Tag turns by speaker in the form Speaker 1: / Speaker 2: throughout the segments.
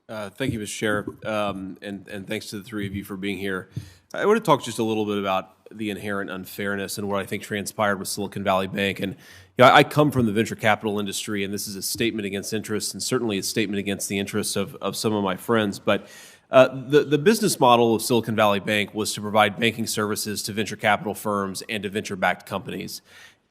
Speaker 1: Thank you, Mr. Chair, and thanks to the three of you for being here. I want to talk just a little bit about the inherent unfairness and what I think transpired with Silicon Valley Bank. And I come from the venture capital industry, and this is a statement against interest, and certainly a statement against the interests of some of my friends. But the business model of Silicon Valley Bank was to provide banking services to venture capital firms and to venture-backed companies.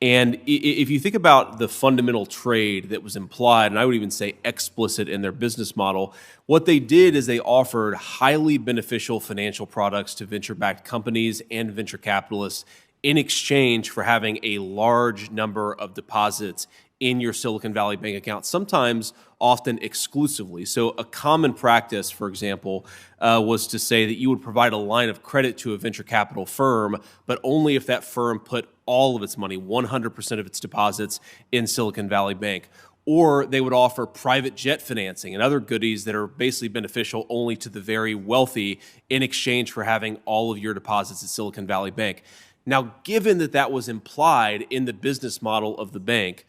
Speaker 1: And if you think about the fundamental trade that was implied, and I would even say explicit in their business model, what they did is they offered highly beneficial financial products to venture-backed companies and venture capitalists in exchange for having a large number of deposits in your Silicon Valley Bank account, sometimes often exclusively. So a common practice, for example, was to say that you would provide a line of credit to a venture capital firm, but only if that firm put all of its money, 100% of its deposits, in Silicon Valley Bank. Or they would offer private jet financing and other goodies that are basically beneficial only to the very wealthy in exchange for having all of your deposits at Silicon Valley Bank. Now, given that that was implied in the business model of the bank,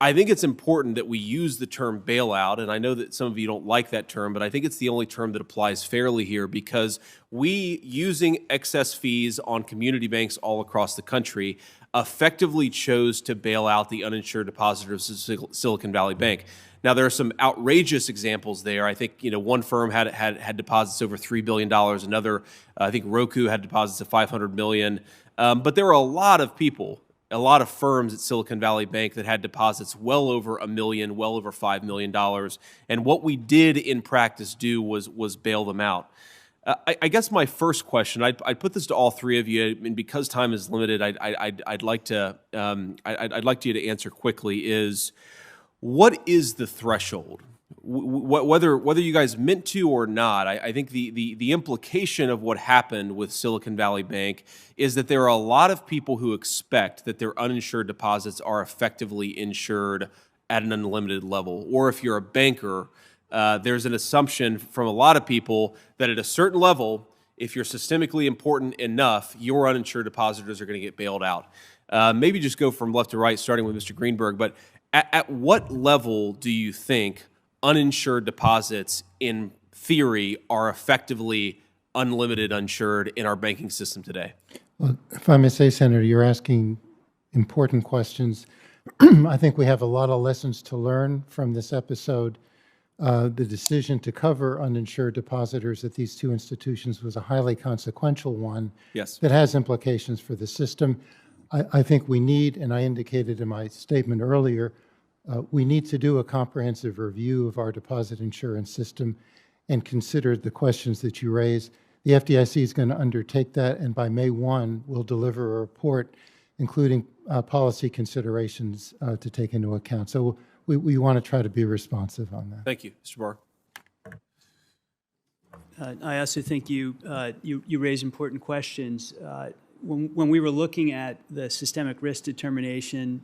Speaker 1: I think it's important that we use the term bailout, and I know that some of you don't like that term, but I think it's the only term that applies fairly here because we, using excess fees on community banks all across the country, effectively chose to bail out the uninsured depositors of Silicon Valley Bank. Now, there are some outrageous examples there. I think one firm had deposits over $3 billion. Another, I think Roku had deposits of $500 million. But there were a lot of people, a lot of firms at Silicon Valley Bank that had deposits well over $1 million, well over $5 million. And what we did in practice was bail them out. I guess my first question, I'd put this to all three of you, and because time is limited, I'd like you to answer quickly. Is what is the threshold? Whether you guys meant to or not, I think the implication of what happened with Silicon Valley Bank is that there are a lot of people who expect that their uninsured deposits are effectively insured at an unlimited level. Or if you're a banker, there's an assumption from a lot of people that at a certain level, if you're systemically important enough, your uninsured depositors are going to get bailed out. Maybe just go from left to right, starting with Mr. Greenberg, but at what level do you think uninsured deposits, in theory, are effectively unlimited uninsured in our banking system today?
Speaker 2: Well, if I may say, Senator, you're asking important questions. I think we have a lot of lessons to learn from this episode. The decision to cover uninsured depositors at these two institutions was a highly consequential one.
Speaker 1: Yes.
Speaker 2: That has implications for the system. I think we need, and I indicated in my statement earlier, we need to do a comprehensive review of our deposit insurance system and consider the questions that you raise. The FDIC is going to undertake that, and by May 1, we'll deliver a report including policy considerations to take into account. So we want to try to be responsive on that.
Speaker 1: Thank you. Mr. Barr.
Speaker 3: I also think you raise important questions. When we were looking at the systemic risk determination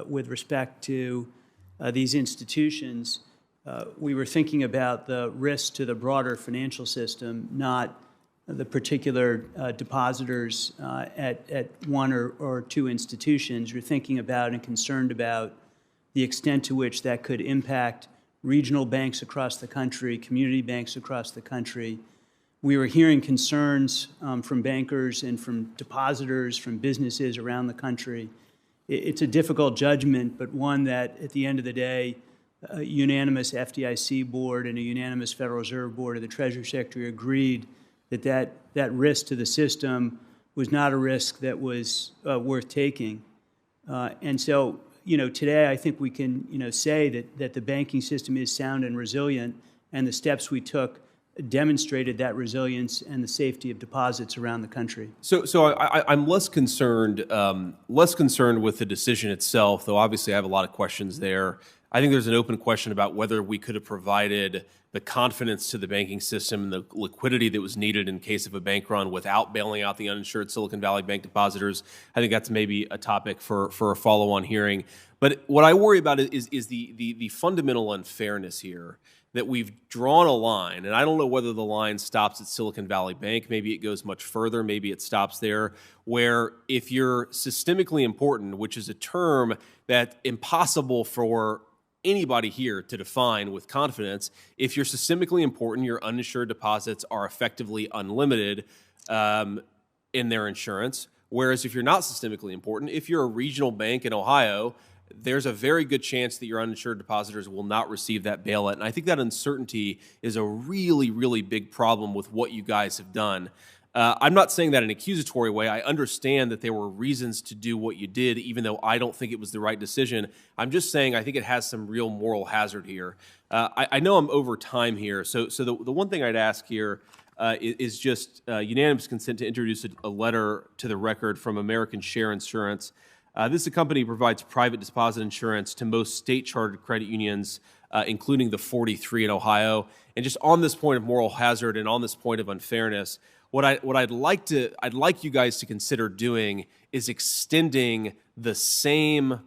Speaker 3: with respect to these institutions, we were thinking about the risk to the broader financial system, not the particular depositors at one or two institutions. We're thinking about and concerned about the extent to which that could impact regional banks across the country, community banks across the country. We were hearing concerns from bankers and from depositors, from businesses around the country. It's a difficult judgment, but one that, at the end of the day, a unanimous FDIC board and a unanimous Federal Reserve Board of the Treasury Secretary agreed that risk to the system was not a risk that was worth taking. And so, today I think we can, say that the banking system is sound and resilient, and the steps we took demonstrated that resilience and the safety of deposits around the country.
Speaker 1: So I'm less concerned with the decision itself, though obviously I have a lot of questions there. I think there's an open question about whether we could have provided the confidence to the banking system and the liquidity that was needed in case of a bank run without bailing out the uninsured Silicon Valley Bank depositors. I think that's maybe a topic for a follow-on hearing. But what I worry about is the fundamental unfairness here, that we've drawn a line, and I don't know whether the line stops at Silicon Valley Bank. Maybe it goes much further. Maybe it stops there, where if you're systemically important, which is a term that's impossible for anybody here to define with confidence. If you're systemically important, your uninsured deposits are effectively unlimited in their insurance. Whereas if you're not systemically important, if you're a regional bank in Ohio, there's a very good chance that your uninsured depositors will not receive that bailout. And I think that uncertainty is a really, really big problem with what you guys have done. I'm not saying that in an accusatory way. I understand that there were reasons to do what you did, even though I don't think it was the right decision. I'm just saying I think it has some real moral hazard here. I know I'm over time here, so the one thing I'd ask here is just unanimous consent to introduce a letter to the record from American Share Insurance. This company provides private deposit insurance to most state-chartered credit unions, including the 43 in Ohio. And just on this point of moral hazard and on this point of unfairness, what I'd like you guys to consider doing is extending the same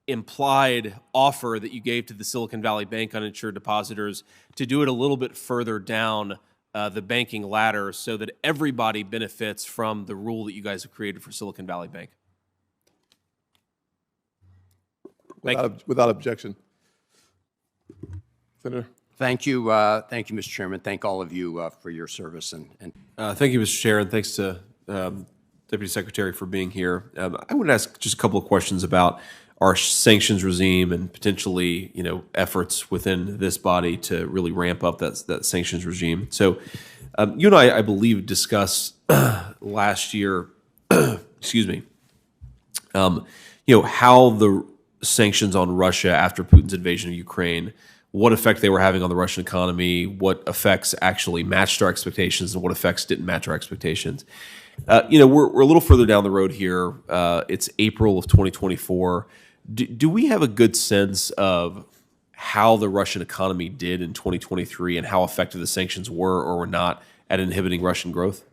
Speaker 1: implied offer that you gave to the Silicon Valley Bank uninsured depositors, to do it a little bit further down the banking ladder so that everybody benefits from the rule that you guys have created for Silicon Valley Bank.
Speaker 4: Without objection. Senator.
Speaker 5: Thank you, Mr. Chairman. Thank all of you for your service.
Speaker 1: Thank you, Mr. Chair, and thanks to Deputy Secretary for being here. I would ask just a couple of questions about our sanctions regime and potentially, efforts within this body to really ramp up that sanctions regime. So, you and I believe, discussed last year, excuse me, how the sanctions on Russia after Putin's invasion of Ukraine, what effect they were having on the Russian economy, what effects actually matched our expectations, and what effects didn't match our expectations. We're a little further down the road here. It's April of 2024. Do we have a good sense of how the Russian economy did in 2023 and how effective the sanctions were or were not at inhibiting Russian growth?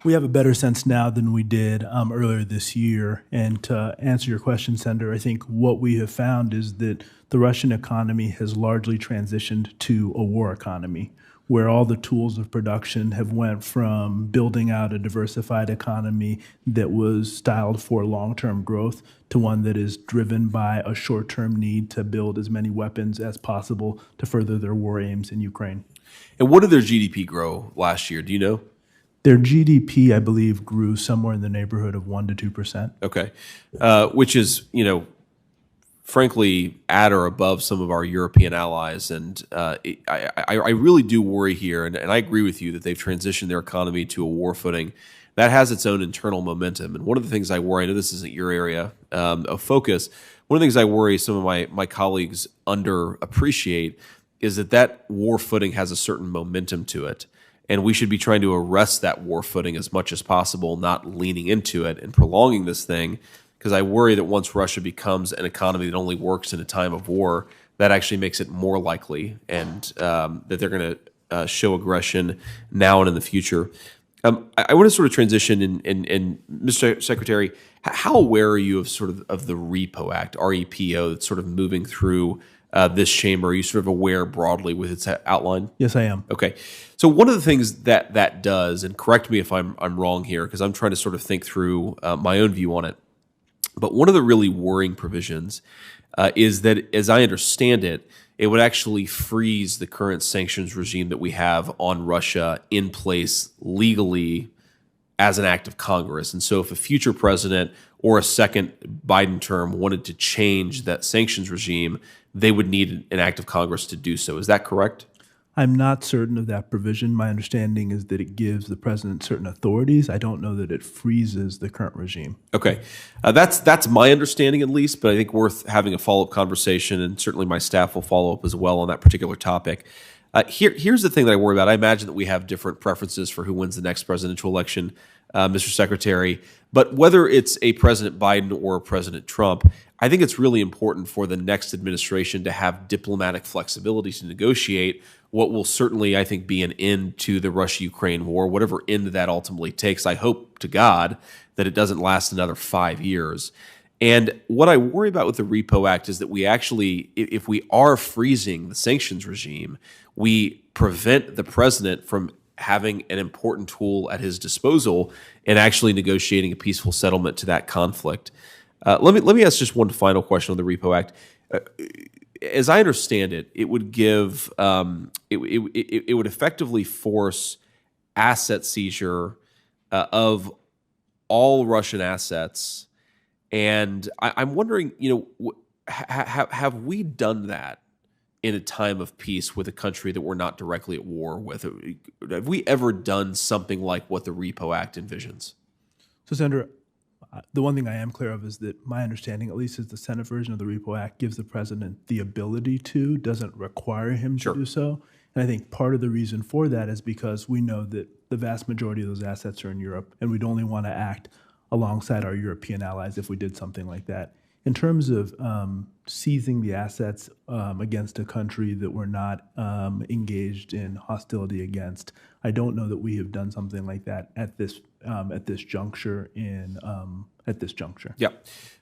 Speaker 6: We have a better sense now than we did earlier this year. And to answer your question, Senator, I think what we have found is that the Russian economy has largely transitioned to a war economy, where all the tools of production have went from building out a diversified economy that was styled for long-term growth to one that is driven by a short-term need to build as many weapons as possible to further their war aims in Ukraine.
Speaker 1: And what did their GDP grow last year? Do you know?
Speaker 6: Their GDP, I believe, grew somewhere in the neighborhood of 1% to 2%.
Speaker 1: Okay, which is, frankly, at or above some of our European allies. And I really do worry here, and I agree with you that they've transitioned their economy to a war footing. That has its own internal momentum. And one of the things I worry, I know this isn't your area of focus, one of the things I worry some of my colleagues underappreciate is that war footing has a certain momentum to it. And we should be trying to arrest that war footing as much as possible, not leaning into it and prolonging this thing, because I worry that once Russia becomes an economy that only works in a time of war, that actually makes it more likely and that they're going to show aggression now and in the future. I want to sort of transition, and Mr. Secretary, how aware are you of the REPO Act, REPO, that's sort of moving through this chamber? Are you sort of aware broadly with its outline?
Speaker 6: Yes, I am.
Speaker 1: Okay. So one of the things that does, and correct me if I'm wrong here, because I'm trying to sort of think through my own view on it, but one of the really worrying provisions is that, as I understand it, it would actually freeze the current sanctions regime that we have on Russia in place legally as an act of Congress. And so if a future president or a second Biden term wanted to change that sanctions regime, they would need an act of Congress to do so. Is that correct?
Speaker 6: I'm not certain of that provision. My understanding is that it gives the president certain authorities. I don't know that it freezes the current regime.
Speaker 1: Okay. That's my understanding, at least, but I think worth having a follow-up conversation, and certainly my staff will follow up as well on that particular topic. Here's the thing that I worry about. I imagine that we have different preferences for who wins the next presidential election, Mr. Secretary. But whether it's a President Biden or a President Trump, I think it's really important for the next administration to have diplomatic flexibility to negotiate what will certainly, I think, be an end to the Russia-Ukraine war, whatever end that ultimately takes. I hope to God that it doesn't last another 5 years. And what I worry about with the REPO Act is that we actually, if we are freezing the sanctions regime, we prevent the president from having an important tool at his disposal and actually negotiating a peaceful settlement to that conflict. Let me ask just one final question on the REPO Act. as I understand it, it would give it would effectively force asset seizure of all Russian assets. And I'm wondering, have we done that in a time of peace with a country that we're not directly at war with? Have we ever done something like what the Repo Act envisions?
Speaker 6: So, Senator, the one thing I am clear of is that my understanding, at least, is the Senate version of the Repo Act gives the president the ability to, doesn't require him to do so. And I think part of the reason for that is because we know that the vast majority of those assets are in Europe, and we'd only want to act alongside our European allies if we did something like that. In terms of seizing the assets against a country that we're not engaged in hostility against, I don't know that we have done something like that at this juncture.
Speaker 1: Yeah,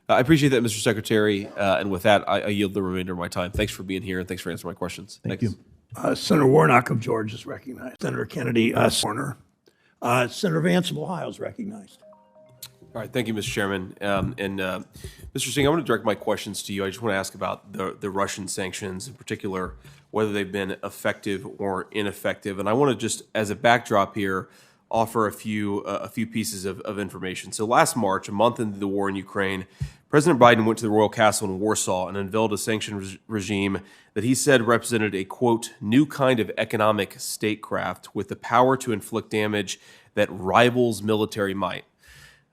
Speaker 1: I appreciate that, Mr. Secretary. And with that, I yield the remainder of my time. Thanks for being here, and thanks for answering my questions.
Speaker 6: Thank you.
Speaker 7: Senator Warnock of Georgia is recognized. Senator Kennedy, Warner. Senator Vance of Ohio is recognized.
Speaker 1: All right, thank you, Mr. Chairman. Mr. Singh, I want to direct my questions to you. I just want to ask about the Russian sanctions, in particular, whether they've been effective or ineffective. And I want to just, as a backdrop here, offer a few pieces of information. So last March, a month into the war in Ukraine, President Biden went to the Royal Castle in Warsaw and unveiled a sanction regime that he said represented a, quote, new kind of economic statecraft with the power to inflict damage that rivals military might.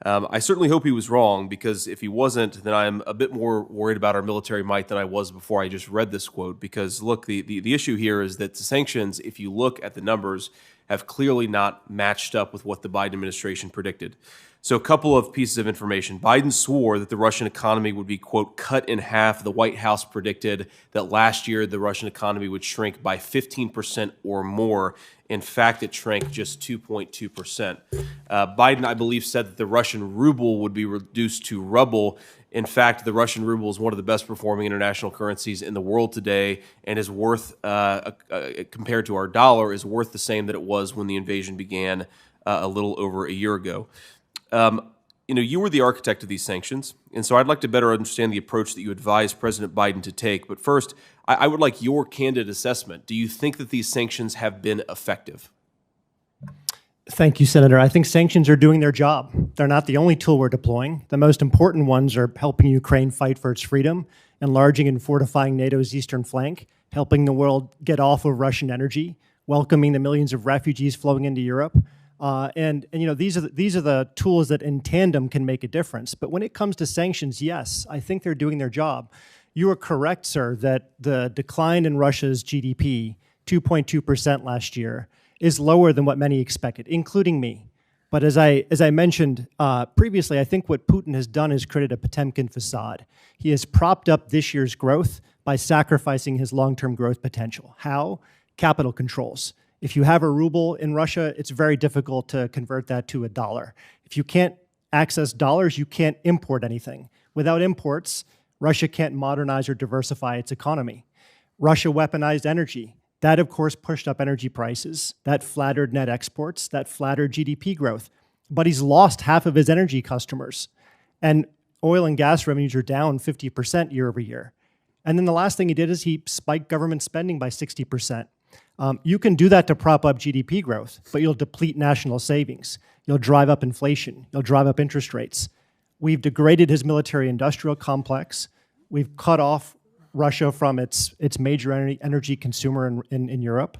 Speaker 1: I certainly hope he was wrong, because if he wasn't, then I'm a bit more worried about our military might than I was before I just read this quote. Because, look, the issue here is that the sanctions, if you look at the numbers, have clearly not matched up with what the Biden administration predicted. So a couple of pieces of information. Biden swore that the Russian economy would be, quote, cut in half. The White House predicted that last year the Russian economy would shrink by 15% or more. In fact, it shrank just 2.2%. Biden, I believe, said that the Russian ruble would be reduced to rubble. In fact, the Russian ruble is one of the best performing international currencies in the world today, and is worth, compared to our dollar, is worth the same that it was when the invasion began a little over a year ago. You were the architect of these sanctions, and so I'd like to better understand the approach that you advised President Biden to take. But first, I would like your candid assessment. Do you think that these sanctions have been effective?
Speaker 8: Thank you, Senator. I think sanctions are doing their job. They're not the only tool we're deploying. The most important ones are helping Ukraine fight for its freedom, enlarging and fortifying NATO's eastern flank, helping the world get off of Russian energy, welcoming the millions of refugees flowing into Europe. These are the tools that in tandem can make a difference. But when it comes to sanctions, yes, I think they're doing their job. You are correct, sir, that the decline in Russia's GDP, 2.2% last year, is lower than what many expected, including me. But as I mentioned previously, I think what Putin has done is created a Potemkin facade. He has propped up this year's growth by sacrificing his long-term growth potential. How? Capital controls. If you have a ruble in Russia, it's very difficult to convert that to a dollar. If you can't access dollars, you can't import anything. Without imports, Russia can't modernize or diversify its economy. Russia weaponized energy. That, of course, pushed up energy prices. That flattered net exports. That flattered GDP growth. But he's lost half of his energy customers. And oil and gas revenues are down 50% year over year. And then the last thing he did is he spiked government spending by 60%. You can do that to prop up GDP growth, but you'll deplete national savings. You'll drive up inflation. You'll drive up interest rates. We've degraded his military-industrial complex. We've cut off Russia from its major energy consumer in Europe.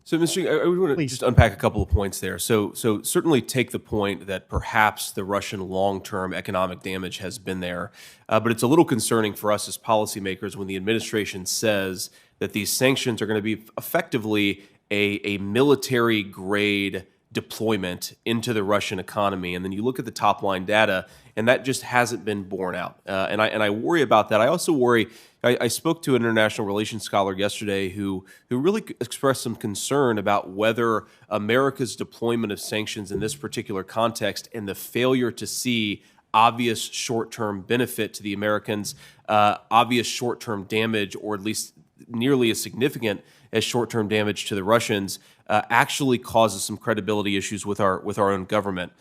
Speaker 1: So, Mr. I would want to just unpack a couple of points there. So certainly take the point that perhaps the Russian long-term economic damage has been there, but it's a little concerning for us as policymakers when the administration says that these sanctions are going to be effectively a military-grade deployment into the Russian economy. And then you look at the top-line data, and that just hasn't been borne out. And I worry about that. I also worry. I spoke to an international relations scholar yesterday who really expressed some concern about whether America's deployment of sanctions in this particular context and the failure to see obvious short-term benefit to the Americans, obvious short-term damage, or at least nearly as significant as short-term damage to the Russians, actually causes some credibility issues with our own government.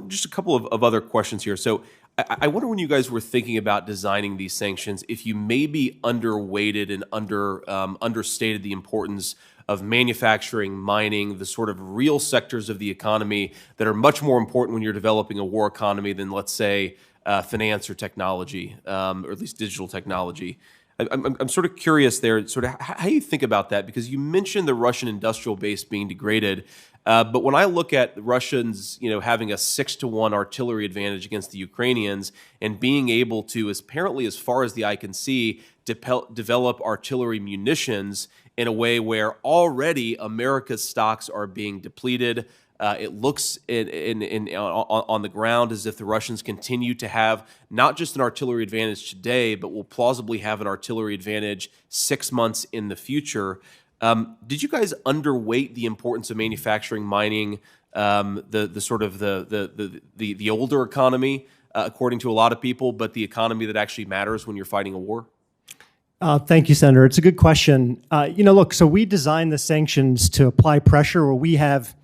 Speaker 1: Just a couple of other questions here. So I wonder when you guys were thinking about designing these sanctions, if you maybe underweighted and understated the importance of manufacturing, mining, the sort of real sectors of the economy that are much more important when you're developing a war economy than, let's say, finance or technology, or at least digital technology. I'm sort of curious there, sort of how you think about that, because you mentioned the Russian industrial base being degraded, but when I look at the Russians, having a 6-to-1 artillery advantage against the Ukrainians and being able to, apparently as far as the eye can see, develop artillery munitions in a way where already America's stocks are being depleted. It looks on the ground as if the Russians continue to have not just an artillery advantage today, but will plausibly have an artillery advantage 6 months in the future. Did you guys underweight the importance of manufacturing, mining, the sort of the older economy, according to a lot of people, but the economy that actually matters when you're fighting a war?
Speaker 8: Thank you, Senator. It's a good question. Look, so we designed the sanctions to apply pressure where we have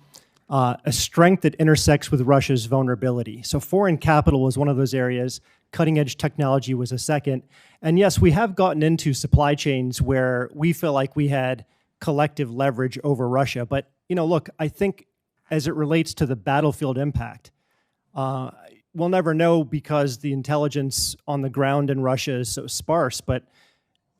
Speaker 8: a strength that intersects with Russia's vulnerability. So foreign capital was one of those areas. Cutting edge technology was a second. And yes, we have gotten into supply chains where we feel like we had collective leverage over Russia. But, look, I think as it relates to the battlefield impact, we'll never know because the intelligence on the ground in Russia is so sparse. But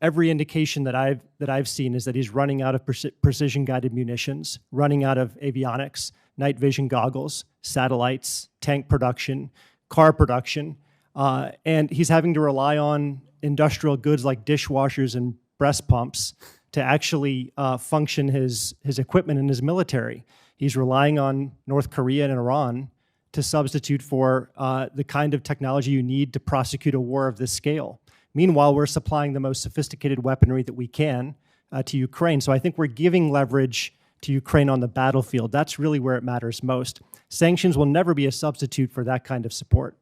Speaker 8: every indication that I've seen is that he's running out of precision-guided munitions, running out of avionics, night vision goggles, satellites, tank production, car production, and he's having to rely on industrial goods like dishwashers and breast pumps to actually function his equipment in his military. He's relying on North Korea and Iran to substitute for the kind of technology you need to prosecute a war of this scale. Meanwhile, we're supplying the most sophisticated weaponry that we can to Ukraine. So I think we're giving leverage to Ukraine on the battlefield. That's really where it matters most. Sanctions will never be a substitute for that kind of support.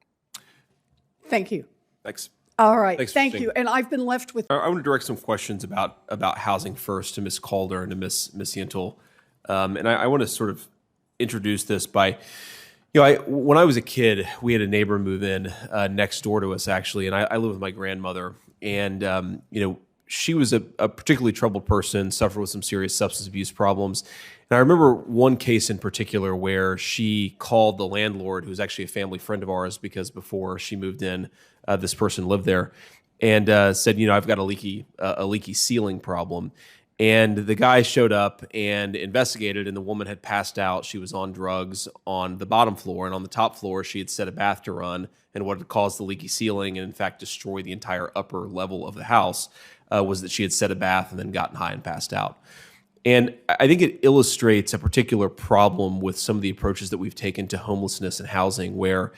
Speaker 9: Thank you.
Speaker 1: Thanks.
Speaker 9: All right.
Speaker 1: Thanks
Speaker 9: Thank you. And I've been left with...
Speaker 1: I want to direct some questions about housing first to Ms. Calder and to Ms. Yentl. And I want to sort of introduce this by... when I was a kid, we had a neighbor move in next door to us, actually, and I live with my grandmother. And, she was a particularly troubled person, suffered with some serious substance abuse problems. And I remember one case in particular where she called the landlord, who was actually a family friend of ours, because before she moved in, this person lived there, and said, I've got a leaky ceiling problem. And the guy showed up and investigated, and the woman had passed out. She was on drugs on the bottom floor, and on the top floor, she had set a bath to run. And what had caused the leaky ceiling and, in fact, destroy the entire upper level of the house was that she had set a bath and then gotten high and passed out. And I think it illustrates a particular problem with some of the approaches that we've taken to homelessness and housing, where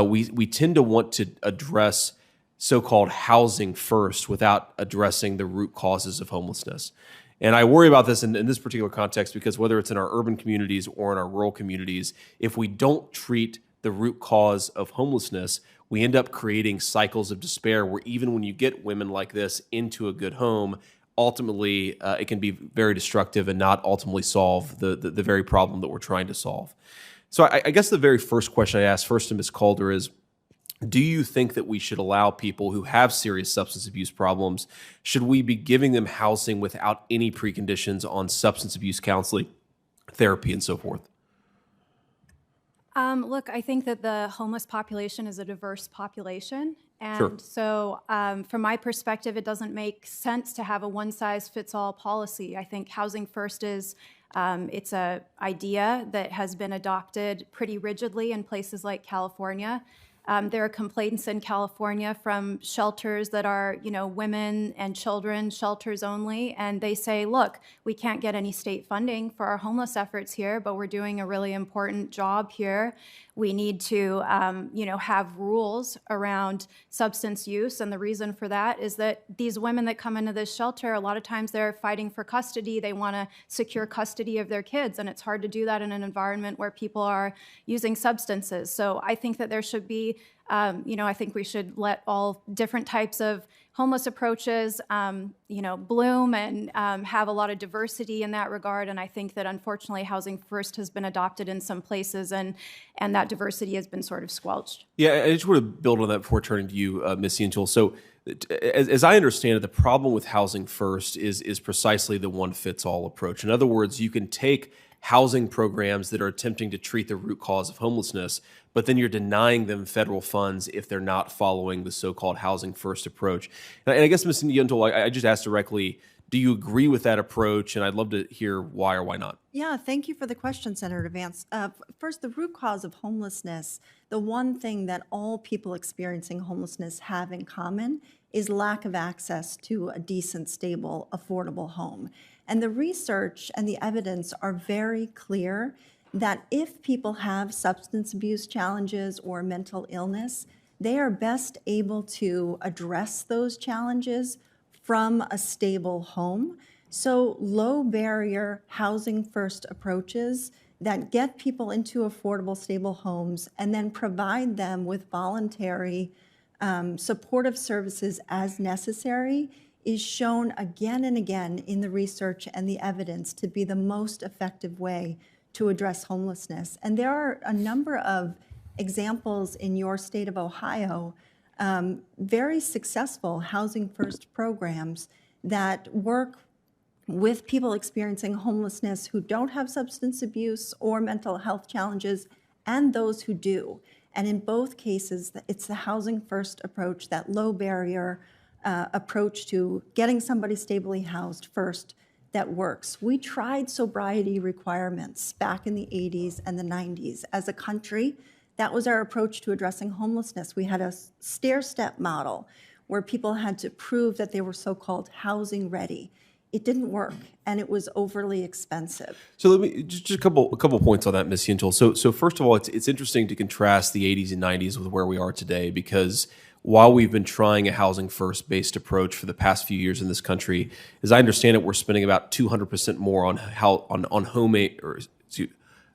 Speaker 1: we tend to want to address so-called housing first without addressing the root causes of homelessness. And I worry about this in this particular context because whether it's in our urban communities or in our rural communities, if we don't treat the root cause of homelessness, we end up creating cycles of despair where even when you get women like this into a good home, ultimately it can be very destructive and not ultimately solve the very problem that we're trying to solve. So I guess the very first question I asked first to Ms. Calder is, do you think that we should allow people who have serious substance abuse problems, should we be giving them housing without any preconditions on substance abuse counseling, therapy, and so forth?
Speaker 10: Look, I think that the homeless population is a diverse population. And
Speaker 1: Sure.
Speaker 10: so from my perspective, it doesn't make sense to have a one-size-fits-all policy. I think housing first is it's an idea that has been adopted pretty rigidly in places like California. There are complaints in California from shelters that are, women and children shelters only, and they say, look, we can't get any state funding for our homeless efforts here, but we're doing a really important job here. We need to, have rules around substance use, and the reason for that is that these women that come into this shelter, a lot of times they're fighting for custody. They want to secure custody of their kids, and it's hard to do that in an environment where people are using substances. So I think that there should be, I think we should let all different types of homeless approaches, bloom and have a lot of diversity in that regard. And I think that unfortunately Housing First has been adopted in some places and that diversity has been sort of squelched.
Speaker 1: Yeah, I just want to build on that before turning to you, Ms. Cientul. So as I understand it, the problem with Housing First is precisely the one-fits-all approach. In other words, you can take housing programs that are attempting to treat the root cause of homelessness, but then you're denying them federal funds if they're not following the so-called Housing First approach. And I guess, Ms. Cientul, I just asked directly, do you agree with that approach? And I'd love to hear why or why not.
Speaker 11: Yeah, thank you for the question, Senator Vance. First, the root cause of homelessness, the one thing that all people experiencing homelessness have in common is lack of access to a decent, stable, affordable home. And the research and the evidence are very clear that if people have substance abuse challenges or mental illness, they are best able to address those challenges from a stable home. So low barrier Housing First approaches that get people into affordable, stable homes and then provide them with voluntary supportive services as necessary is shown again and again in the research and the evidence to be the most effective way to address homelessness. And there are a number of examples in your state of Ohio, very successful Housing First programs that work with people experiencing homelessness who don't have substance abuse or mental health challenges and those who do. And in both cases, it's the Housing First approach, that low barrier approach to getting somebody stably housed first that works. We tried sobriety requirements back in the 80s and the 90s. As a country, that was our approach to addressing homelessness. We had a stair-step model where people had to prove that they were so-called housing ready. It didn't work, and it was overly expensive.
Speaker 1: So let me just a couple points on that, Ms. Cientul. So first of all, it's interesting to contrast the 80s and 90s with where we are today, because while we've been trying a Housing First based approach for the past few years in this country, as I understand it, we're spending about 200% more on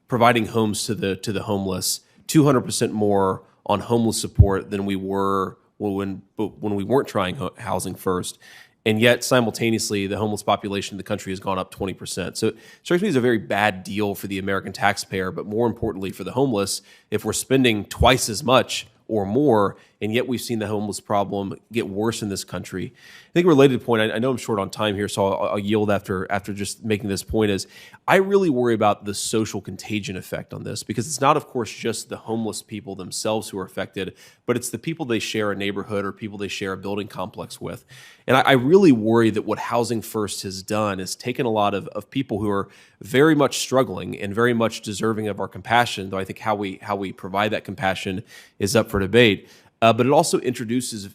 Speaker 1: providing homes to the homeless, 200% more on homeless support than we were when we weren't trying Housing First. And yet, simultaneously, the homeless population in the country has gone up 20%. So it strikes me as a very bad deal for the American taxpayer, but more importantly for the homeless, if we're spending twice as much or more, and yet we've seen the homeless problem get worse in this country. I think a related point, I know I'm short on time here, so I'll yield after just making this point, is I really worry about the social contagion effect on this, because it's not, of course, just the homeless people themselves who are affected, but it's the people they share a neighborhood or people they share a building complex with. And I really worry that what Housing First has done is taken a lot of people who are very much struggling and very much deserving of our compassion, though I think how we provide that compassion is up for debate. But it also introduces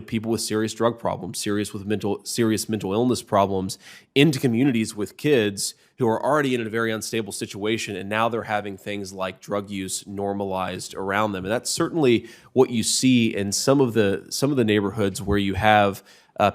Speaker 1: people with serious drug problems, serious mental illness problems into communities with kids who are already in a very unstable situation, and now they're having things like drug use normalized around them. And that's certainly what you see in some of the neighborhoods where you have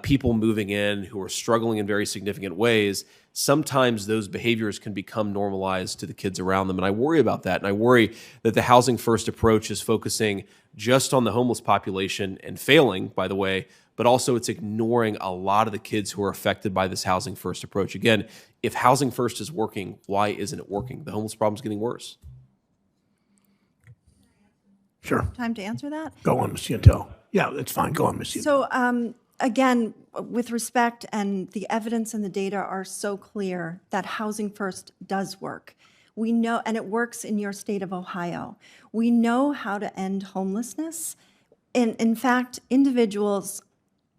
Speaker 1: people moving in who are struggling in very significant ways. Sometimes those behaviors can become normalized to the kids around them. And I worry about that. And I worry that the Housing First approach is focusing just on the homeless population and failing, by the way, but also it's ignoring a lot of the kids who are affected by this Housing First approach. Again, if Housing First is working, why isn't it working? The homeless problem is getting worse.
Speaker 7: Sure.
Speaker 11: Time to answer that?
Speaker 7: Go on, Ms. Cientul. Yeah, that's fine. Go on, Ms. Cientul.
Speaker 11: So again, with respect, and the evidence and the data are so clear that Housing First does work. We know, and it works in your state of Ohio. We know how to end homelessness. And in fact, individuals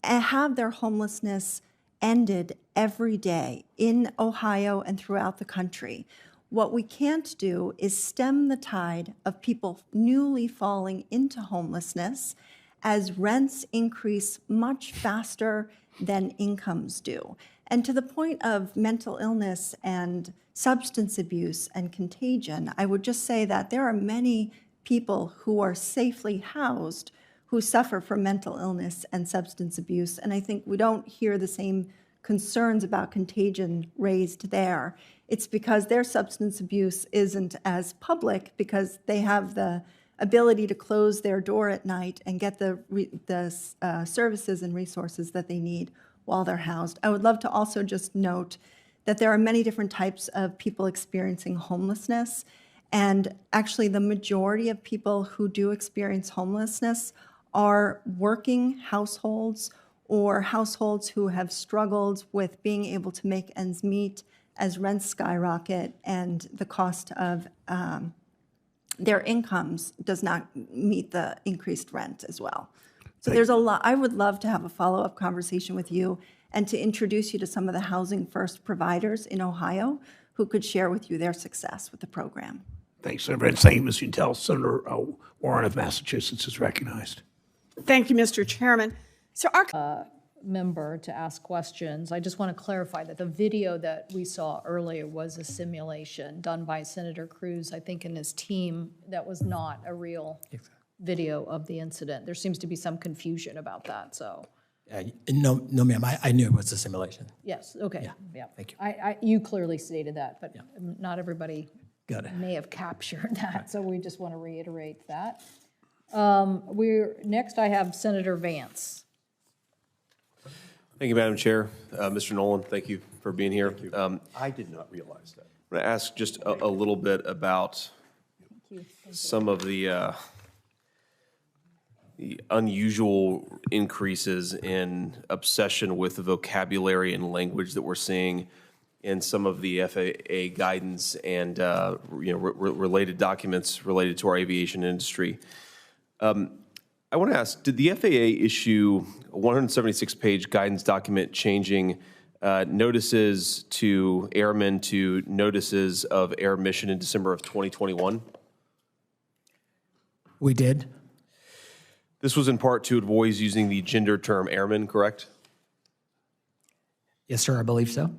Speaker 11: have their homelessness ended every day in Ohio and throughout the country. What we can't do is stem the tide of people newly falling into homelessness as rents increase much faster than incomes do. And to the point of mental illness and substance abuse and contagion, I would just say that there are many people who are safely housed who suffer from mental illness and substance abuse. And I think we don't hear the same concerns about contagion raised there. It's because their substance abuse isn't as public because they have the ability to close their door at night and get the services and resources that they need while they're housed. I would love to also just note that there are many different types of people experiencing homelessness. And actually, the majority of people who do experience homelessness are working households or households who have struggled with being able to make ends meet as rents skyrocket and the cost of their incomes does not meet the increased rent as well. So there's a lot. I would love to have a follow-up conversation with you and to introduce you to some of the Housing First providers in Ohio who could share with you their success with the program.
Speaker 7: Thanks, Senator Vance. Thank you, Ms. Utel. Senator Warren of Massachusetts is recognized.
Speaker 9: Thank you, Mr. Chairman. So our
Speaker 12: member to ask questions. I just want to clarify that the video that we saw earlier was a simulation done by Senator Cruz, I think, and his team. That was not a real video of the incident. There seems to be some confusion about that, so.
Speaker 13: No, ma'am, I knew it was a simulation.
Speaker 12: Yes, okay, yeah.
Speaker 13: Thank you.
Speaker 12: You clearly stated that, but not everybody
Speaker 13: Got it.
Speaker 12: may have captured that, so we just want to reiterate that. Next I have Senator Vance.
Speaker 1: Thank you, Madam Chair. Mr. Nolan, thank you for being here.
Speaker 4: I did not realize that.
Speaker 1: I'm going to ask just a little bit about some of the unusual increases in obsession with the vocabulary and language that we're seeing in some of the FAA guidance and related documents related to our aviation industry. I want to ask, did the FAA issue a 176-page guidance document changing notices to airmen to notices of air mission in December of 2021?
Speaker 13: We did.
Speaker 1: This was in part to avoid using the gender term airman, correct?
Speaker 13: Yes, sir, I believe so.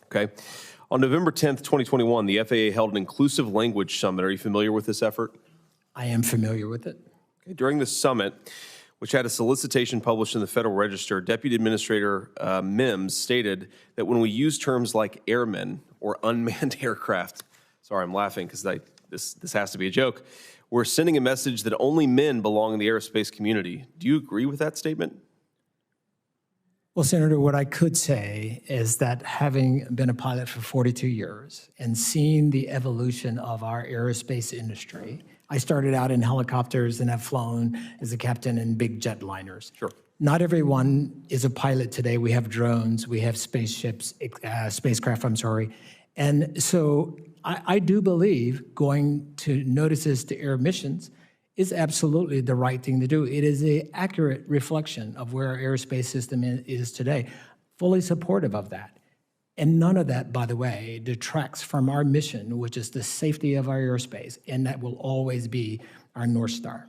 Speaker 1: Okay. On November 10th, 2021, the FAA held an inclusive language summit. Are you familiar with this effort?
Speaker 13: I am familiar with it.
Speaker 1: During the summit, which had a solicitation published in the Federal Register, Deputy Administrator Mims stated that when we use terms like airmen or unmanned aircraft, sorry, I'm laughing because this has to be a joke, we're sending a message that only men belong in the aerospace community. Do you agree with that statement?
Speaker 13: Well, Senator, what I could say is that having been a pilot for 42 years and seeing the evolution of our aerospace industry, I started out in helicopters and have flown as a captain in big jetliners.
Speaker 1: Sure.
Speaker 13: Not everyone is a pilot today. We have drones, we have spacecraft, And so I do believe going to notices to air missions is absolutely the right thing to do. It is an accurate reflection of where our aerospace system is today. Fully supportive of that. And none of that, by the way, detracts from our mission, which is the safety of our airspace, and that will always be our North Star.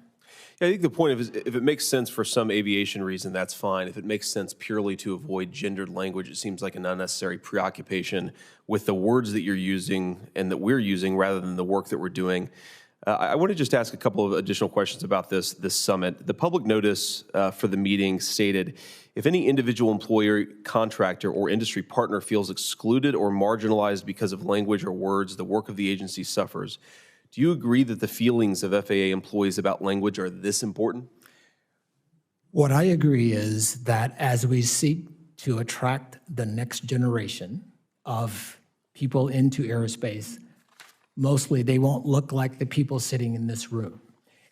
Speaker 1: Yeah, I think the point is, if it makes sense for some aviation reason, that's fine. If it makes sense purely to avoid gendered language, it seems like an unnecessary preoccupation with the words that you're using and that we're using rather than the work that we're doing. I want to just ask a couple of additional questions about this summit. The public notice for the meeting stated, if any individual employer, contractor, or industry partner feels excluded or marginalized because of language or words, the work of the agency suffers. Do you agree that the feelings of FAA employees about language are this important?
Speaker 13: What I agree is that as we seek to attract the next generation of people into aerospace, mostly they won't look like the people sitting in this room.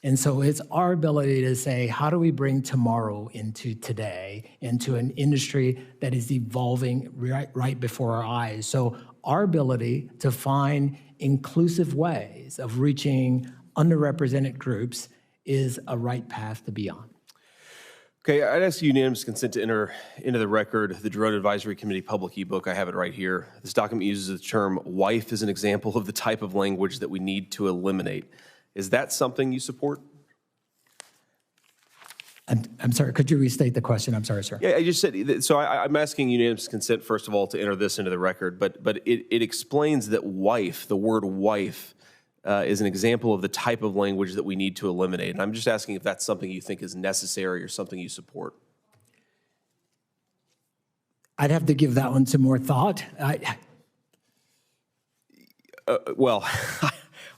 Speaker 13: And so it's our ability to say, how do we bring tomorrow into today, into an industry that is evolving right before our eyes? So our ability to find inclusive ways of reaching underrepresented groups is a right path to be on.
Speaker 1: Okay, I'd ask unanimous consent to enter into the record the Drone Advisory Committee public ebook. I have it right here. This document uses the term wife as an example of the type of language that we need to eliminate. Is that something you support?
Speaker 13: I'm sorry, could you restate the question? I'm sorry, sir.
Speaker 1: Yeah, I just said, so I'm asking unanimous consent, first of all, to enter this into the record, but it explains that wife, the word wife, is an example of the type of language that we need to eliminate. And I'm just asking if that's something you think is necessary or something you support.
Speaker 13: I'd have to give that one some more thought.
Speaker 1: Well,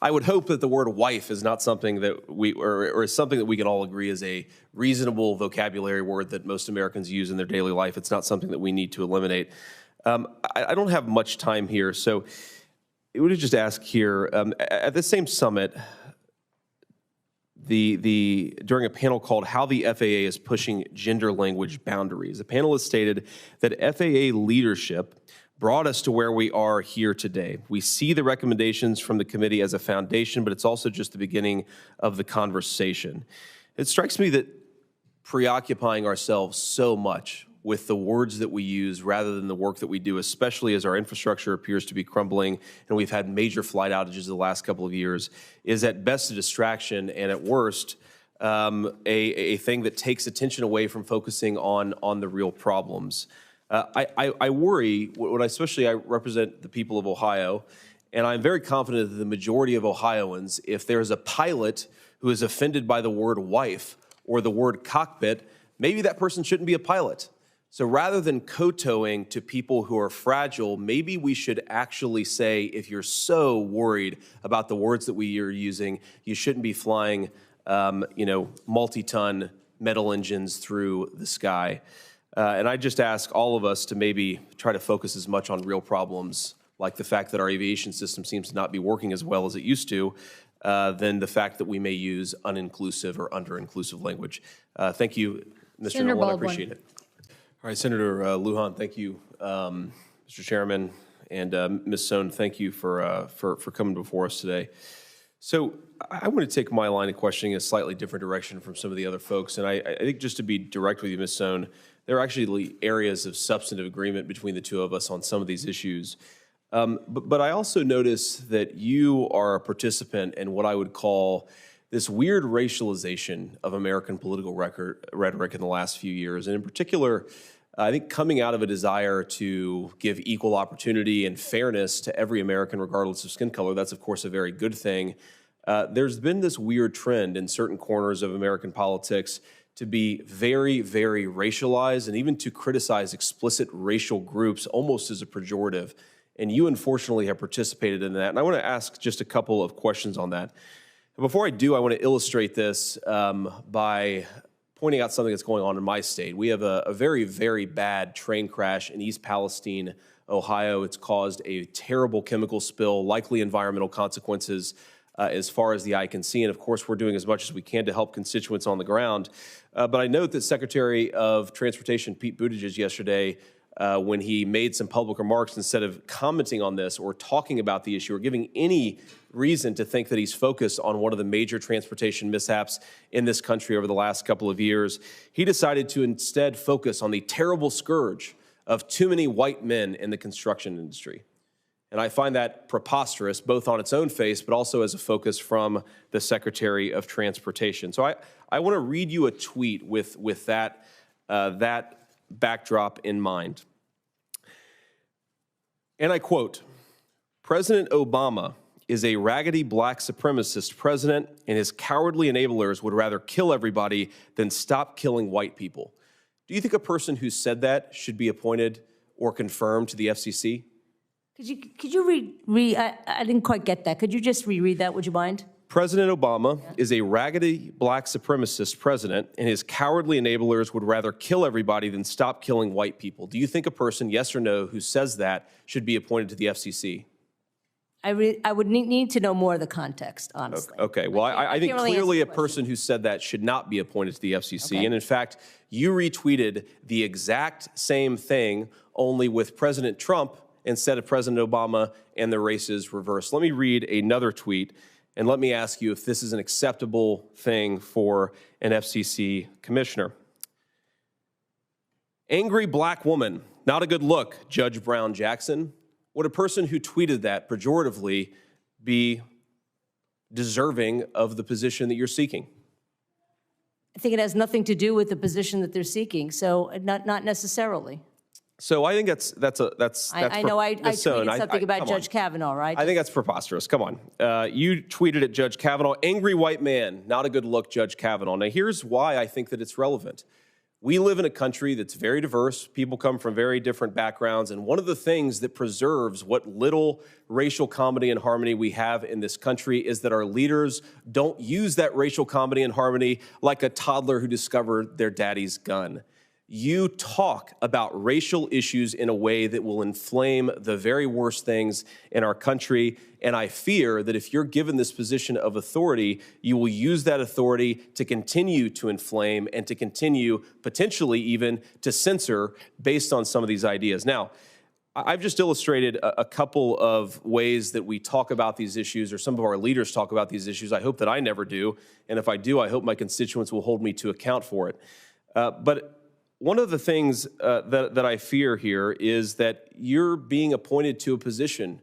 Speaker 1: I would hope that the word wife is not something that or is something that we can all agree is a reasonable vocabulary word that most Americans use in their daily life. It's not something that we need to eliminate. I don't have much time here, so I would just ask here, at the same summit, during a panel called How the FAA is Pushing Gender Language Boundaries, the panelists stated that FAA leadership brought us to where we are here today. We see the recommendations from the committee as a foundation, but it's also just the beginning of the conversation. It strikes me that preoccupying ourselves so much with the words that we use rather than the work that we do, especially as our infrastructure appears to be crumbling and we've had major flight outages the last couple of years, is at best a distraction and at worst a thing that takes attention away from focusing on the real problems. I worry, especially I represent the people of Ohio, and I'm very confident that the majority of Ohioans, if there's a pilot who is offended by the word wife or the word cockpit, maybe that person shouldn't be a pilot. So rather than kowtowing to people who are fragile, maybe we should actually say, if you're so worried about the words that we are using, you shouldn't be flying, multi-ton metal engines through the sky. And I just ask all of us to maybe try to focus as much on real problems, like the fact that our aviation system seems to not be working as well as it used to, than the fact that we may use uninclusive or under-inclusive language. Thank you, Mr. Nolan. I appreciate it. All right, Senator Lujan, thank you, Mr. Chairman, and Ms. Sohn, thank you for coming before us today. So I want to take my line of questioning in a slightly different direction from some of the other folks, and I think just to be direct with you, Ms. Sohn, there are actually areas of substantive agreement between the two of us on some of these issues. But I also notice that you are a participant in what I would call this weird racialization of American political rhetoric in the last few years. And in particular, I think coming out of a desire to give equal opportunity and fairness to every American, regardless of skin color, that's of course a very good thing. There's been this weird trend in certain corners of American politics to be very, very racialized and even to criticize explicit racial groups almost as a pejorative. And you unfortunately have participated in that. And I want to ask just a couple of questions on that. Before I do, I want to illustrate this by pointing out something that's going on in my state. We have a very, very bad train crash in East Palestine, Ohio. It's caused a terrible chemical spill, likely environmental consequences as far as the eye can see. And of course, we're doing as much as we can to help constituents on the ground. But I note that Secretary of Transportation Pete Buttigieg yesterday, when he made some public remarks, instead of commenting on this or talking about the issue or giving any reason to think that he's focused on one of the major transportation mishaps in this country over the last couple of years, he decided to instead focus on the terrible scourge of too many white men in the construction industry. And I find that preposterous, both on its own face, but also as a focus from the Secretary of Transportation. So I want to read you a tweet with that backdrop in mind. And I quote, "President Obama is a raggedy black supremacist president, and his cowardly enablers would rather kill everybody than stop killing white people." Do you think a person who said that should be appointed or confirmed to the FCC?
Speaker 14: Could you read I didn't quite get that. Could you just reread that, would you mind?
Speaker 1: President Obama is a raggedy black supremacist president, and his cowardly enablers would rather kill everybody than stop killing white people. Do you think a person, yes or no, who says that should be appointed to the FCC?
Speaker 14: I would need to know more of the context, honestly.
Speaker 1: Okay, well, I think clearly a person who said that should not be appointed to the FCC.
Speaker 14: Okay.
Speaker 1: And in fact, you retweeted the exact same thing, only with President Trump instead of President Obama, and the races reversed. Let me read another tweet, and let me ask you if this is an acceptable thing for an FCC commissioner. "Angry black woman, not a good look, Judge Brown Jackson." Would a person who tweeted that pejoratively be deserving of the position that you're seeking?
Speaker 14: I think it has nothing to do with the position that they're seeking, so not necessarily.
Speaker 1: So I think that's
Speaker 14: I know I tweeted something about Judge Kavanaugh, right?
Speaker 1: I think that's preposterous. Come on. You tweeted at Judge Kavanaugh, "Angry white man, not a good look, Judge Kavanaugh." Now, here's why I think that it's relevant. We live in a country that's very diverse. People come from very different backgrounds. And one of the things that preserves what little racial comedy and harmony we have in this country is that our leaders don't use that racial comedy and harmony like a toddler who discovered their daddy's gun. You talk about racial issues in a way that will inflame the very worst things in our country. And I fear that if you're given this position of authority, you will use that authority to continue to inflame and to continue potentially even to censor based on some of these ideas. Now, I've just illustrated a couple of ways that we talk about these issues, or some of our leaders talk about these issues. I hope that I never do. And if I do, I hope my constituents will hold me to account for it. But one of the things that I fear here is that you're being appointed to a position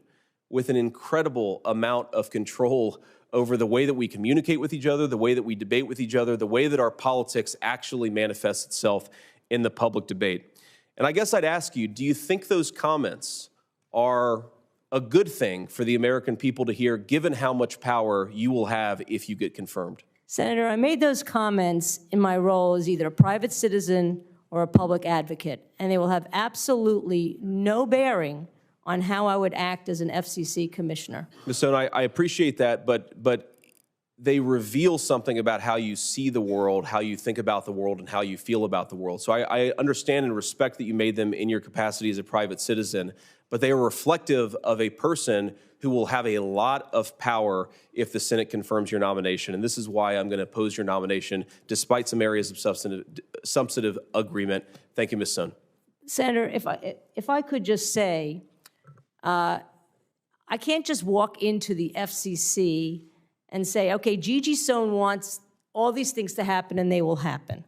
Speaker 1: with an incredible amount of control over the way that we communicate with each other, the way that we debate with each other, the way that our politics actually manifests itself in the public debate. And I guess I'd ask you, do you think those comments are a good thing for the American people to hear, given how much power you will have if you get confirmed?
Speaker 14: Senator, I made those comments in my role as either a private citizen or a public advocate, and they will have absolutely no bearing on how I would act as an FCC commissioner.
Speaker 1: Ms. Stone, I appreciate that, but they reveal something about how you see the world, how you think about the world, and how you feel about the world. So I understand and respect that you made them in your capacity as a private citizen, but they are reflective of a person who will have a lot of power if the Senate confirms your nomination. And this is why I'm going to oppose your nomination, despite some areas of substantive agreement. Thank you, Ms. Stone.
Speaker 14: Senator, if I could just say, I can't just walk into the FCC and say, okay, Gigi Sohn wants all these things to happen and they will happen.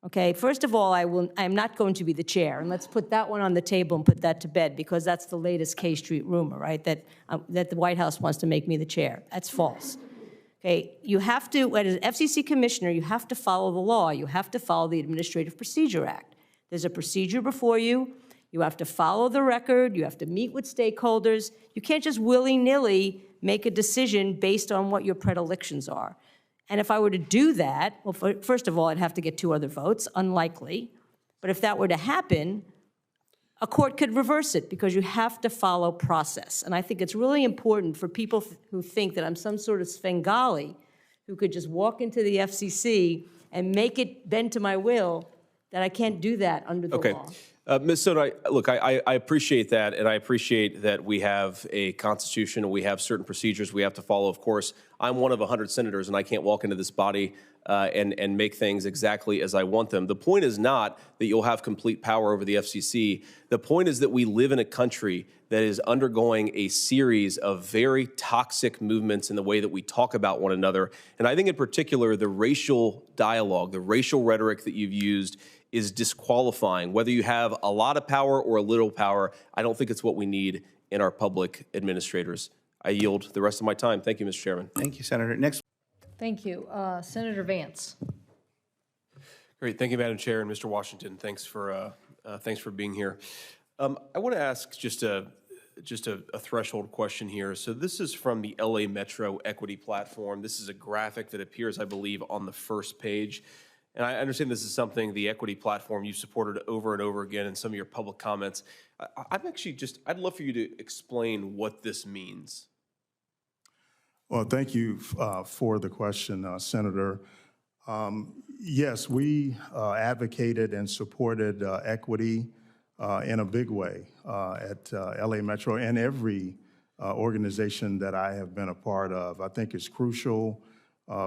Speaker 14: Okay, first of all, I'm not going to be the chair, and let's put that one on the table and put that to bed, because that's the latest K Street rumor, right? That the White House wants to make me the chair. That's false. Okay, you have to, as an FCC commissioner, you have to follow the law. You have to follow the Administrative Procedure Act. There's a procedure before you. You have to follow the record. You have to meet with stakeholders. You can't just willy-nilly make a decision based on what your predilections are. And if I were to do that, well, first of all, I'd have to get 2 other votes, unlikely. But if that were to happen, a court could reverse it, because you have to follow process. And I think it's really important for people who think that I'm some sort of Svengali who could just walk into the FCC and make it bend to my will, that I can't do that under the law.
Speaker 1: Ms. Sohn, look, I appreciate that, and I appreciate that we have a Constitution and we have certain procedures we have to follow. Of course, I'm one of 100 senators, and I can't walk into this body and make things exactly as I want them. The point is not that you'll have complete power over the FCC. The point is that we live in a country that is undergoing a series of very toxic movements in the way that we talk about one another. And I think in particular, the racial dialogue, the racial rhetoric that you've used is disqualifying. Whether you have a lot of power or a little power, I don't think it's what we need in our public administrators. I yield the rest of my time. Thank you, Mr. Chairman.
Speaker 15: Thank you, Senator. Next.
Speaker 12: Thank you. Senator Vance.
Speaker 1: Great. Thank you, Madam Chair, and Mr. Washington. Thanks for being here. I want to ask just a threshold question here. So this is from the LA Metro Equity Platform. This is a graphic that appears, I believe, on the first page. And I understand this is something, the equity platform, you've supported over and over again in some of your public comments. I'd love for you to explain what this means.
Speaker 16: Well, thank you for the question, Senator. Yes, we advocated and supported equity in a big way at LA Metro and every organization that I have been a part of. I think it's crucial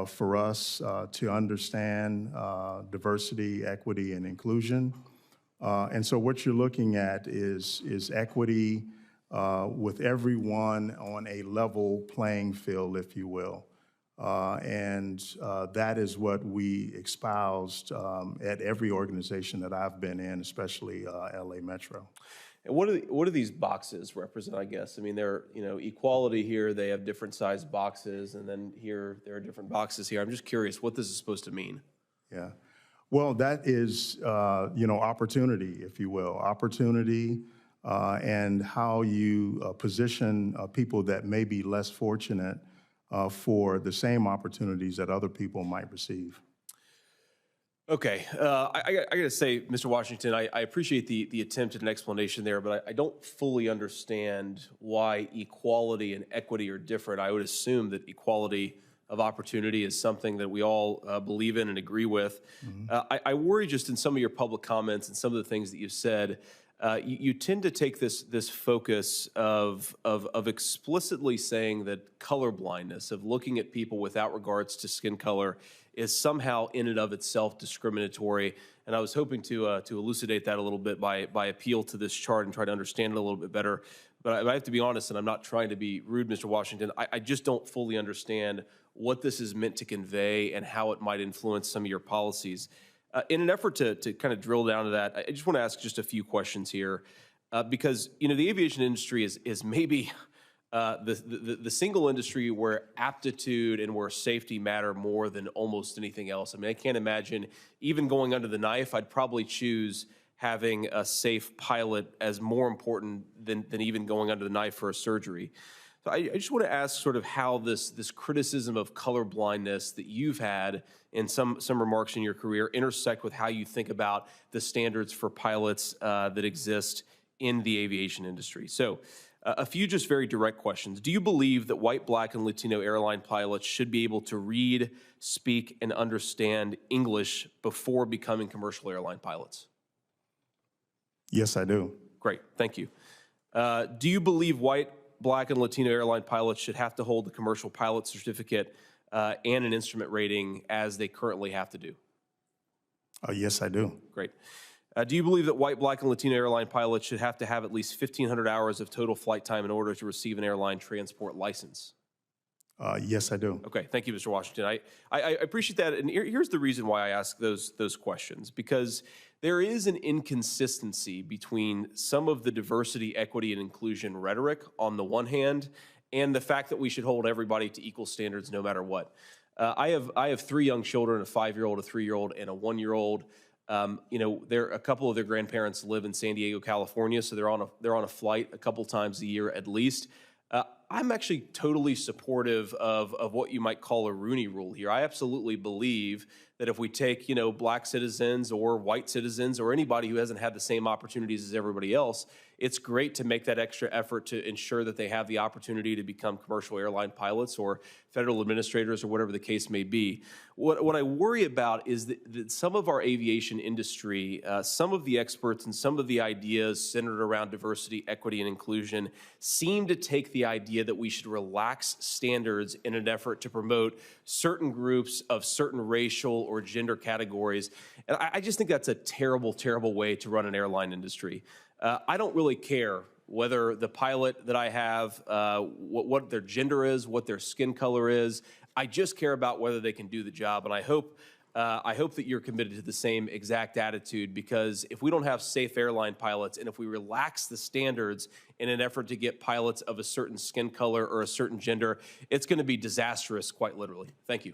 Speaker 16: for us to understand diversity, equity, and inclusion. And so what you're looking at is equity with everyone on a level playing field, if you will. And that is what we espoused at every organization that I've been in, especially LA Metro.
Speaker 1: And what do these boxes represent, I guess? I mean, they're, equality here, they have different sized boxes, and then here, there are different boxes here. I'm just curious what this is supposed to mean.
Speaker 16: Yeah. Well, that is, opportunity, if you will. Opportunity and how you position people that may be less fortunate for the same opportunities that other people might receive.
Speaker 1: Okay, I got to say, Mr. Washington, I appreciate the attempt at an explanation there, but I don't fully understand why equality and equity are different. I would assume that equality of opportunity is something that we all believe in and agree with. I worry just in some of your public comments and some of the things that you've said, you tend to take this focus of explicitly saying that color blindness, of looking at people without regards to skin color, is somehow in and of itself discriminatory. And I was hoping to elucidate that a little bit by appeal to this chart and try to understand it a little bit better. But I have to be honest, and I'm not trying to be rude, Mr. Washington, I just don't fully understand what this is meant to convey and how it might influence some of your policies. In an effort to kind of drill down to that, I just want to ask just a few questions here, because the aviation industry is maybe the single industry where aptitude and where safety matter more than almost anything else. I mean, I can't imagine even going under the knife. I'd probably choose having a safe pilot as more important than even going under the knife for a surgery. So I just want to ask sort of how this criticism of color blindness that you've had in some remarks in your career intersect with how you think about the standards for pilots that exist in the aviation industry. So a few just very direct questions. Do you believe that white, Black, and Latino airline pilots should be able to read, speak, and understand English before becoming commercial airline pilots?
Speaker 16: Yes, I do.
Speaker 1: Great, thank you. Do you believe white, Black, and Latino airline pilots should have to hold the commercial pilot certificate and an instrument rating as they currently have to do?
Speaker 16: Yes, I do.
Speaker 1: Great. Do you believe that white, Black, and Latino airline pilots should have to have at least 1,500 hours of total flight time in order to receive an airline transport license?
Speaker 16: Yes, I do.
Speaker 1: Okay, thank you, Mr. Washington. I appreciate that, and here's the reason why I ask those questions, because there is an inconsistency between some of the diversity, equity, and inclusion rhetoric on the one hand, and the fact that we should hold everybody to equal standards no matter what. I have 3 young children, a 5-year-old, a 3-year-old, and a 1-year-old. A couple of their grandparents live in San Diego, California, so they're on a flight a couple times a year at least. I'm actually totally supportive of what you might call a Rooney Rule here. I absolutely believe that if we take, Black citizens or white citizens or anybody who hasn't had the same opportunities as everybody else, it's great to make that extra effort to ensure that they have the opportunity to become commercial airline pilots or federal administrators or whatever the case may be. What I worry about is that some of our aviation industry, some of the experts and some of the ideas centered around diversity, equity, and inclusion seem to take the idea that we should relax standards in an effort to promote certain groups of certain racial or gender categories. And I just think that's a terrible, terrible way to run an airline industry. I don't really care whether the pilot that I have, what their gender is, what their skin color is. I just care about whether they can do the job. And I hope that you're committed to the same exact attitude, because if we don't have safe airline pilots and if we relax the standards in an effort to get pilots of a certain skin color or a certain gender, it's going to be disastrous, quite literally. Thank you.